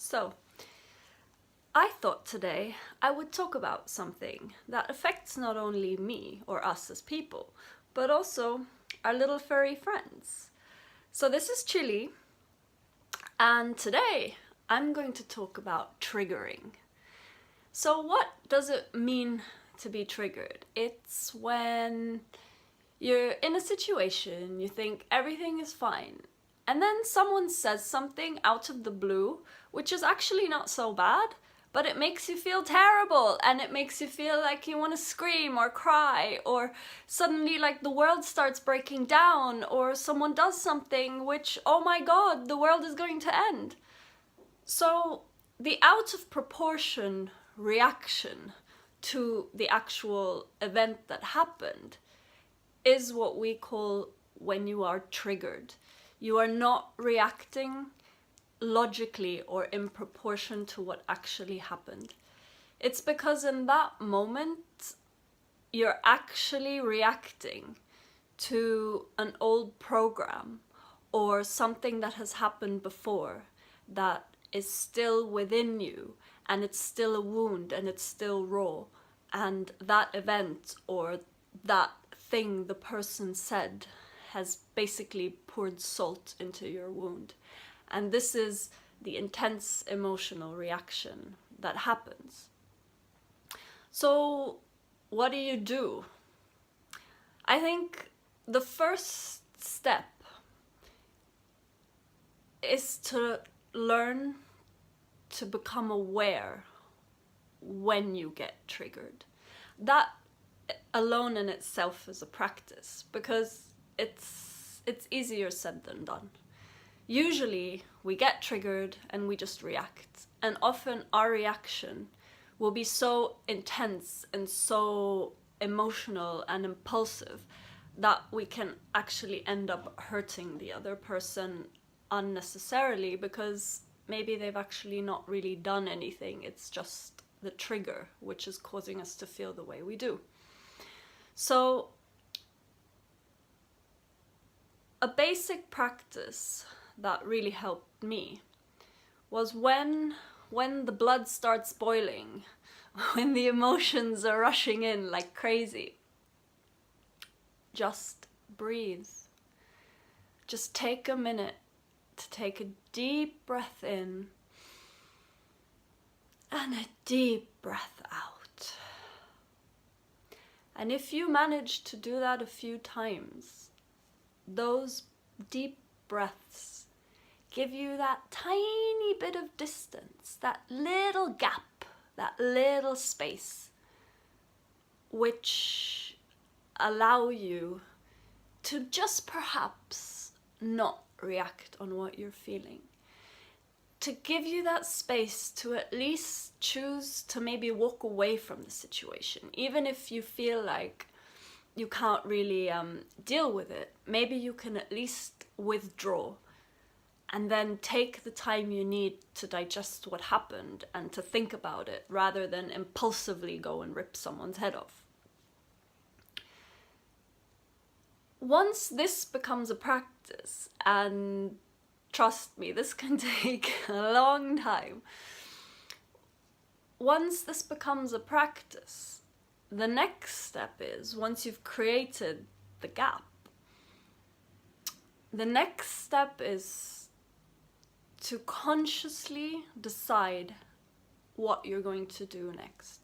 So, I thought today I would talk about something that affects not only me or us as people, but also our little furry friends. So this is Chili, and today I'm going to talk about triggering. So what does it mean to be triggered? It's when you're in a situation, you think everything is fine, and then someone says something out of the blue, which is actually not so bad, but it makes you feel terrible, and it makes you feel like you want to scream or cry, or suddenly like the world starts breaking down, or someone does something which, oh my god, the world is going to end. So the out of proportion reaction to the actual event that happened is what we call when you are triggered. You are not reacting logically or in proportion to what actually happened. It's because in that moment you're actually reacting to an old program or something that has happened before that is still within you, and it's still a wound and it's still raw, and that event or that thing the person said has basically poured salt into your wound. And this is the intense emotional reaction that happens. So what do? I think the first step is to learn to become aware when you get triggered. That alone in itself is a practice, because it's easier said than done. Usually we get triggered and we just react, and often our reaction will be so intense and so emotional and impulsive that we can actually end up hurting the other person unnecessarily, because maybe they've actually not really done anything. It's just the trigger which is causing us to feel the way we do. So a basic practice that really helped me was when the blood starts boiling, when the emotions are rushing in like crazy, just breathe. Just take a minute to take a deep breath in and a deep breath out. And if you manage to do that a few times, those deep breaths give you that tiny bit of distance, that little gap, that little space, which allow you to just perhaps not react on what you're feeling. To give you that space to at least choose to maybe walk away from the situation, even if you feel like you can't really deal with it. Maybe you can at least withdraw and then take the time you need to digest what happened and to think about it, rather than impulsively go and rip someone's head off. Once this becomes a practice, and trust me, this can take a long time. Once this becomes a practice, the next step is, once you've created the gap, the next step is to consciously decide what you're going to do next.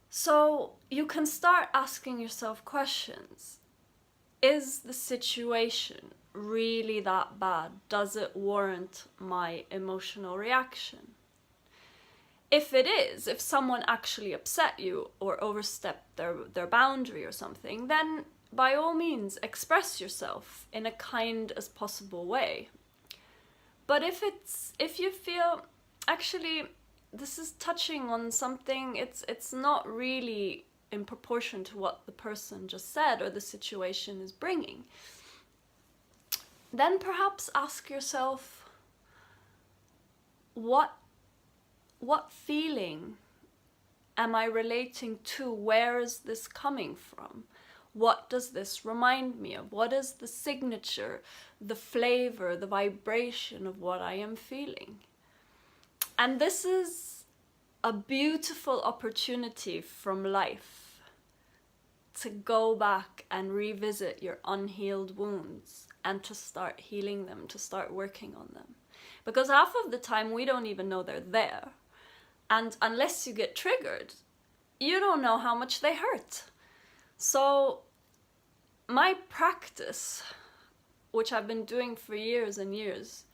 So you can start asking yourself questions. Is the situation really that bad? Does it warrant my emotional reaction? If it is, if someone actually upset you or overstepped their boundary or something, then by all means express yourself in a kind as possible way. But if you feel, actually, this is touching on something, it's not really in proportion to what the person just said or the situation is bringing, then perhaps ask yourself, what feeling am I relating to? Where is this coming from? What does this remind me of? What is the signature, the flavor, the vibration of what I am feeling? And this is a beautiful opportunity from life to go back and revisit your unhealed wounds and to start healing them, to start working on them. Because half of the time we don't even know they're there. And unless you get triggered, you don't know how much they hurt. So my practice, which I've been doing for years and years,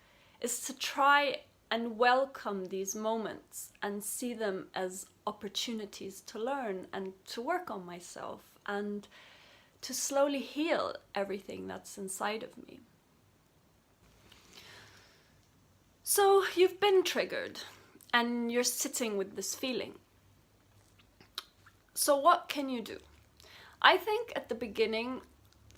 is to try and welcome these moments and see them as opportunities to learn and to work on myself and to slowly heal everything that's inside of me. So you've been triggered and you're sitting with this feeling. So what can you do? I think at the beginning,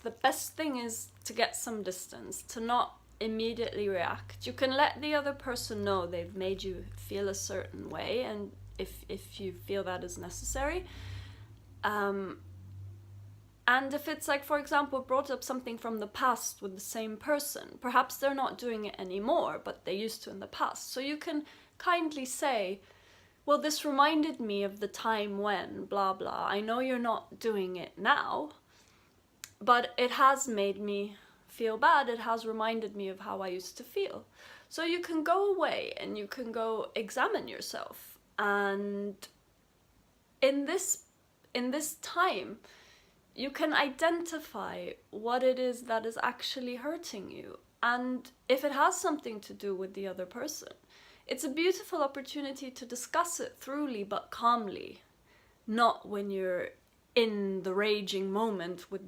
the best thing is to get some distance, to not immediately react. You can let the other person know they've made you feel a certain way, and if you feel that is necessary. And if it's like, for example, brought up something from the past with the same person, perhaps they're not doing it anymore, but they used to in the past. So you can kindly say, well, this reminded me of the time when, blah, blah. I know you're not doing it now, but it has made me feel bad. It has reminded me of how I used to feel. So you can go away and you can go examine yourself. And in this time, you can identify what it is that is actually hurting you. And if it has something to do with the other person, it's a beautiful opportunity to discuss it thoroughly but calmly, not when you're in the raging moment with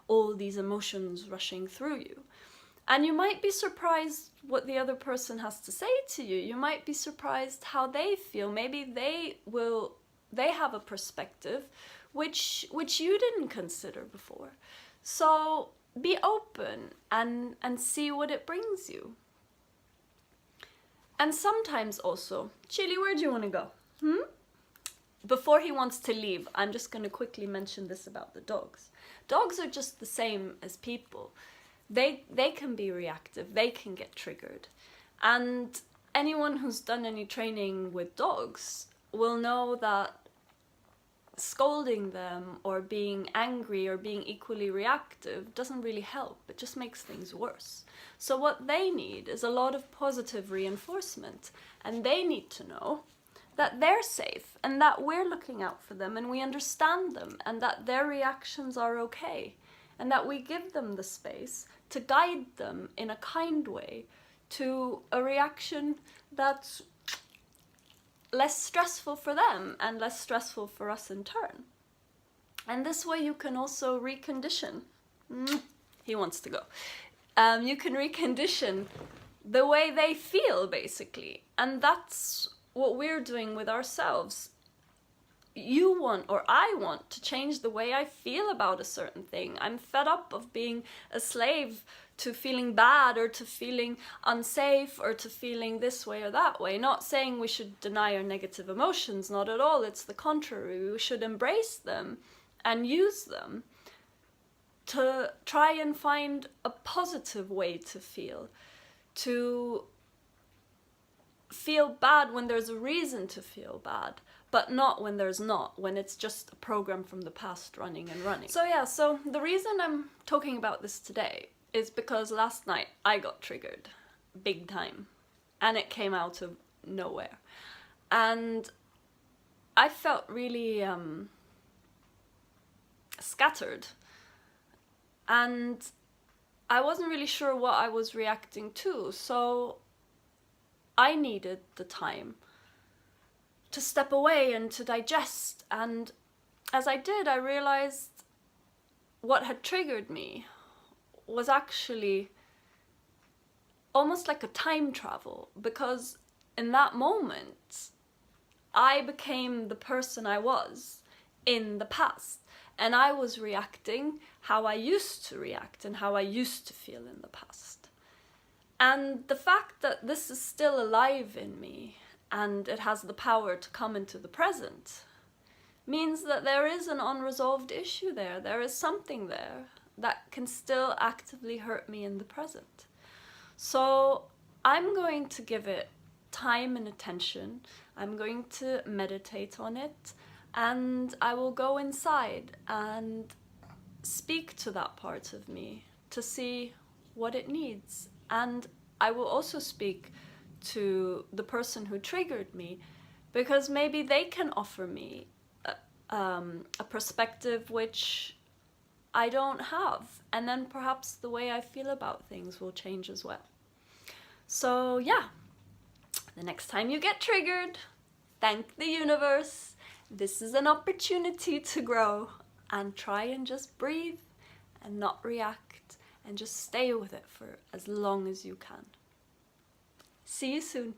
all these emotions rushing through you. And you might be surprised what the other person has to say to you. You might be surprised how they feel. Maybe they have a perspective which you didn't consider before. So be open and see what it brings you. And sometimes also, Chili, where do you want to go? Before he wants to leave, I'm just going to quickly mention this about the dogs. Dogs are just the same as people. They can be reactive, they can get triggered. And anyone who's done any training with dogs will know that scolding them or being angry or being equally reactive doesn't really help. It just makes things worse. So what they need is a lot of positive reinforcement, and they need to know that they're safe and that we're looking out for them and we understand them and that their reactions are okay and that we give them the space to guide them in a kind way to a reaction that's less stressful for them and less stressful for us in turn. And this way you can also recondition. He wants to go. You can recondition the way they feel, basically. And that's what we're doing with ourselves. You want, or I want, to change the way I feel about a certain thing. I'm fed up of being a slave to feeling bad or to feeling unsafe or to feeling this way or that way. Not saying we should deny our negative emotions, not at all. It's the contrary. We should embrace them and use them to try and find a positive way to feel bad when there's a reason to feel bad, but not when there's not, when it's just a program from the past running and running. So yeah, so the reason I'm talking about this today is because last night I got triggered big time and it came out of nowhere. And I felt really scattered. And I wasn't really sure what I was reacting to, so I needed the time to step away and to digest. And as I did, I realized what had triggered me was actually almost like a time travel, because in that moment, I became the person I was in the past. And I was reacting how I used to react and how I used to feel in the past. And the fact that this is still alive in me and it has the power to come into the present means that there is an unresolved issue there. There is something there that can still actively hurt me in the present. So I'm going to give it time and attention. I'm going to meditate on it, and I will go inside and speak to that part of me to see what it needs. And I will also speak to the person who triggered me, because maybe they can offer me a perspective which I don't have, and then perhaps the way I feel about things will change as well. So yeah, the next time you get triggered, thank the universe. This is an opportunity to grow, and try and just breathe and not react, and just stay with it for as long as you can. See you soon.